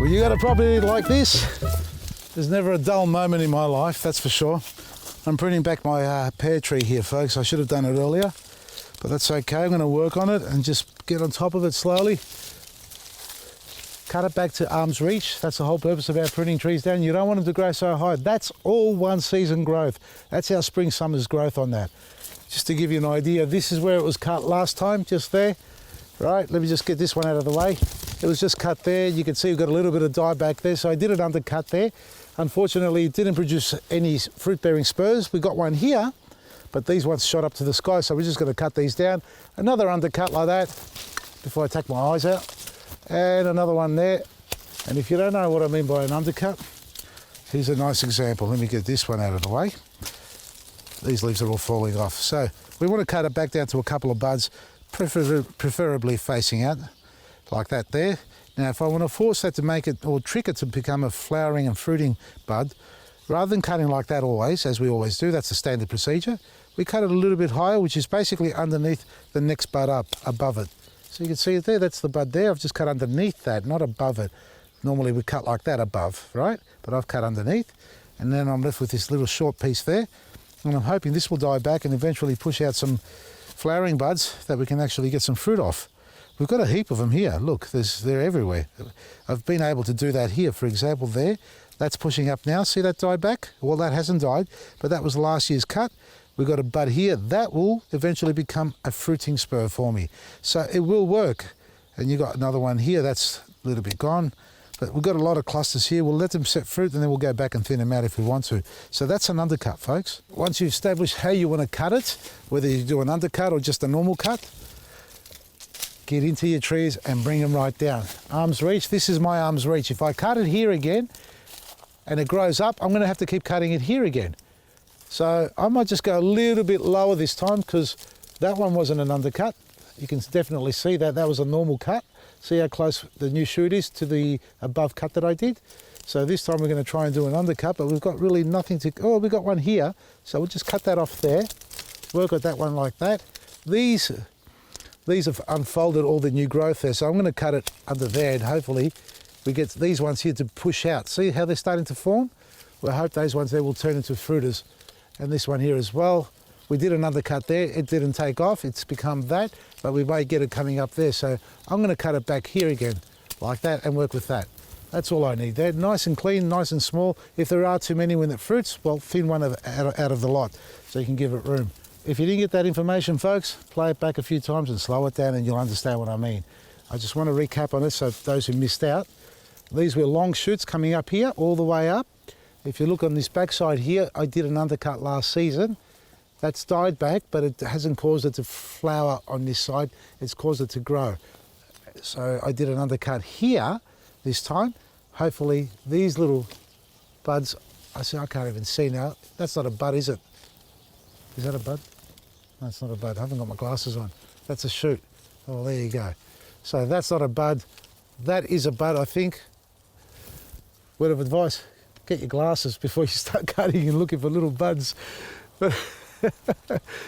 Well, you got a property like this, there's never a dull moment in my life, that's for sure. I'm pruning back my pear tree here, folks. I should have done it earlier, but that's okay. I'm going to work on it and just get on top of it slowly. Cut it back to arm's reach. That's the whole purpose of our pruning trees down. You don't want them to grow so high. That's all one season growth. That's our spring, summer's growth on that. Just to give you an idea, this is where it was cut last time, just there. Right, let me just get this one out of the way. It was just cut there. You can see we've got a little bit of dye back there. So I did an undercut there. Unfortunately, it didn't produce any fruit-bearing spurs. We got one here, but these ones shot up to the sky. So we're just going to cut these down. Another undercut like that before I take my eyes out. And another one there. And if you don't know what I mean by an undercut, here's a nice example. Let me get this one out of the way. These leaves are all falling off. So we want to cut it back down to a couple of buds, preferably facing out, like that there. Now, if I want to force that to make it, or trick it to become a flowering and fruiting bud, rather than cutting like that always, as we always do, that's the standard procedure, we cut it a little bit higher, which is basically underneath the next bud up, above it. So you can see it there, that's the bud there. I've just cut underneath that, not above it. Normally we cut like that above, right? But I've cut underneath, and then I'm left with this little short piece there. And I'm hoping this will die back and eventually push out some flowering buds that we can actually get some fruit off. We've got a heap of them here. Look, they're everywhere. I've been able to do that here. For example, there, that's pushing up now. See that die back? Well, that hasn't died, but that was last year's cut. We've got a bud here. That will eventually become a fruiting spur for me. So it will work. And you got another one here. That's a little bit gone. But we've got a lot of clusters here. We'll let them set fruit and then we'll go back and thin them out if we want to. So that's an undercut, folks. Once you've established how you want to cut it, whether you do an undercut or just a normal cut, get into your trees and bring them right down. Arm's reach, this is my arm's reach. If I cut it here again and it grows up, I'm going to have to keep cutting it here again. So I might just go a little bit lower this time because that one wasn't an undercut. You can definitely see that that was a normal cut. See how close the new shoot is to the above cut that I did. So this time we're going to try and do an undercut, but we've got really nothing to, oh, we've got one here. So we'll just cut that off there, work with that one like that. These have unfolded all the new growth there. So I'm going to cut it under there and hopefully we get these ones here to push out. See how they're starting to form? Well, I hope those ones there will turn into fruiters. And this one here as well. We did an undercut there, it didn't take off, it's become that, but we may get it coming up there. So I'm going to cut it back here again, like that, and work with that. That's all I need there. Nice and clean, nice and small. If there are too many when it fruits, well, thin one out of the lot, so you can give it room. If you didn't get that information, folks, play it back a few times and slow it down and you'll understand what I mean. I just want to recap on it so those who missed out. These were long shoots coming up here, all the way up. If you look on this backside here, I did an undercut last season. That's died back, but it hasn't caused it to flower on this side. It's caused it to grow. So I did an undercut here this time. Hopefully these little buds, I can't even see now. That's not a bud, is it? Is that a bud? No, it's not a bud. I haven't got my glasses on. That's a shoot. Oh, there you go. So that's not a bud. That is a bud, I think. Word of advice, get your glasses before you start cutting and looking for little buds. But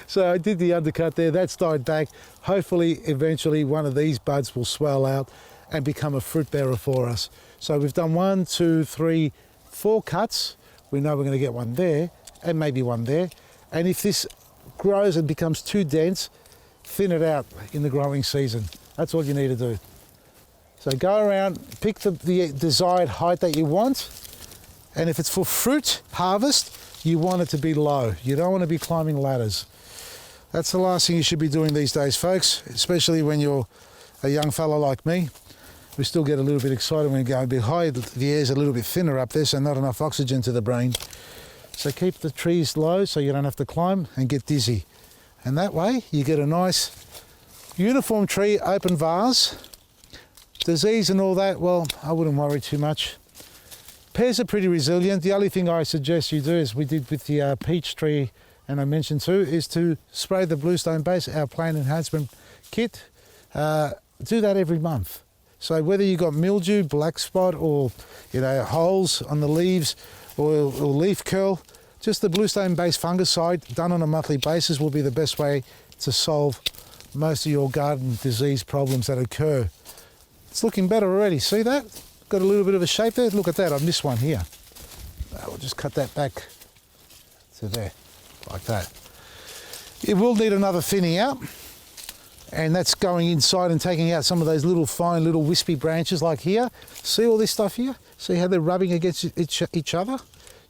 so I did the undercut there, that's died back. Hopefully, eventually, one of these buds will swell out and become a fruit bearer for us. So we've done 1, 2, 3, 4 cuts. We know we're going to get one there and maybe one there. And if this grows and becomes too dense, thin it out in the growing season. That's all you need to do. So go around, pick the desired height that you want. And if it's for fruit harvest, you want it to be low. You don't want to be climbing ladders. That's the last thing you should be doing these days, folks, especially when you're a young fellow like me. We still get a little bit excited when we go a bit high. The air's a little bit thinner up there, so not enough oxygen to the brain. So keep the trees low so you don't have to climb and get dizzy. And that way you get a nice uniform tree, open vase. Disease and all that, well, I wouldn't worry too much. Pears are pretty resilient. The only thing I suggest you do, as we did with the peach tree, and I mentioned too, is to spray the bluestone base, our plant enhancement kit. Do that every month. So whether you got mildew, black spot, or holes on the leaves, or leaf curl, just the bluestone based fungicide done on a monthly basis will be the best way to solve most of your garden disease problems that occur. It's looking better already. See that? got a little bit of a shape there. Look at that on this one here. We'll just cut that back to there, like that. It will need another thinning out, and that's going inside and taking out some of those little fine little wispy branches like here. See all this stuff here? See how they're rubbing against each other?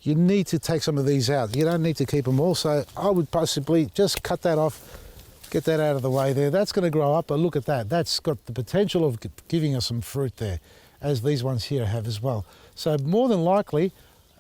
You need to take some of these out. You don't need to keep them all, so I would possibly just cut that off, get that out of the way there. That's going to grow up, but look at that. That's got the potential of giving us some fruit there, as these ones here have as well. So more than likely,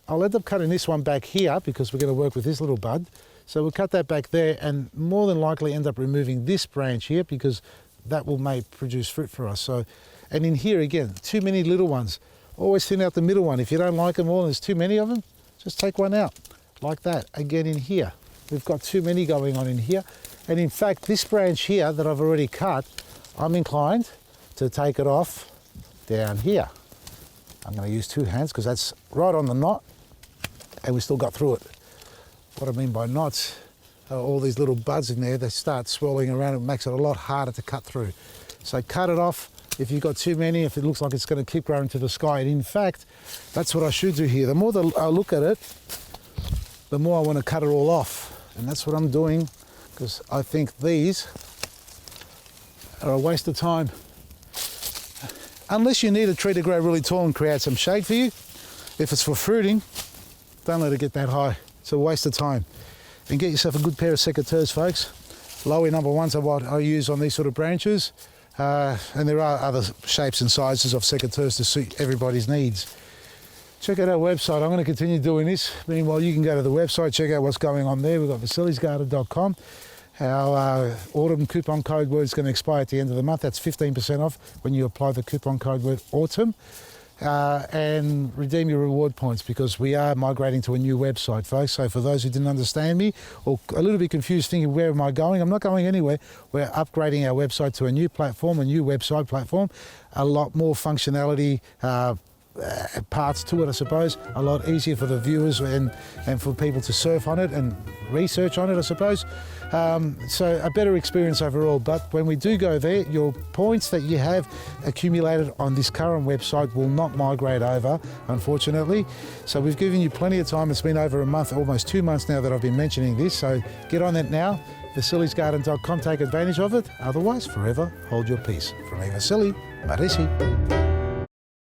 I'll end up cutting this one back here because we're going to work with this little bud. So we'll cut that back there and more than likely end up removing this branch here because that will may produce fruit for us. So, and in here again, too many little ones. Always thin out the middle one. If you don't like them all and there's too many of them, just take one out like that. Again in here, we've got too many going on in here. And in fact, this branch here that I've already cut, I'm inclined to take it off down here. I'm going to use two hands because that's right on the knot and we still got through it. What I mean by knots are all these little buds in there, they start swirling around. It makes it a lot harder to cut through. So cut it off if you've got too many, if it looks like it's going to keep growing to the sky. And in fact, that's what I should do here. The more that I look at it, the more I want to cut it all off. And that's what I'm doing because I think these are a waste of time. Unless you need a tree to grow really tall and create some shade for you, if it's for fruiting, don't let it get that high. It's a waste of time. And get yourself a good pair of secateurs, folks. Lower number ones are what I use on these sort of branches. And there are other shapes and sizes of secateurs to suit everybody's needs. Check out our website. I'm going to continue doing this. Meanwhile, you can go to the website, check out what's going on there. We've got vasilisgarden.com. Our autumn coupon code word is going to expire at the end of the month. That's 15% off when you apply the coupon code word autumn. And redeem your reward points because we are migrating to a new website, folks. So for those who didn't understand me or a little bit confused thinking, where am I going? I'm not going anywhere. We're upgrading our website to a new platform, a new website platform, a lot more functionality, parts to it, I suppose, a lot easier for the viewers and for people to surf on it and research on it, I suppose. So a better experience overall. But when we do go there, your points that you have accumulated on this current website will not migrate over, unfortunately. So we've given you plenty of time. It's been over a month, almost 2 months now that I've been mentioning this. So get on that now. vasilisgarden.com, take advantage of it. Otherwise, forever hold your peace. From me, Vasili, Marisi.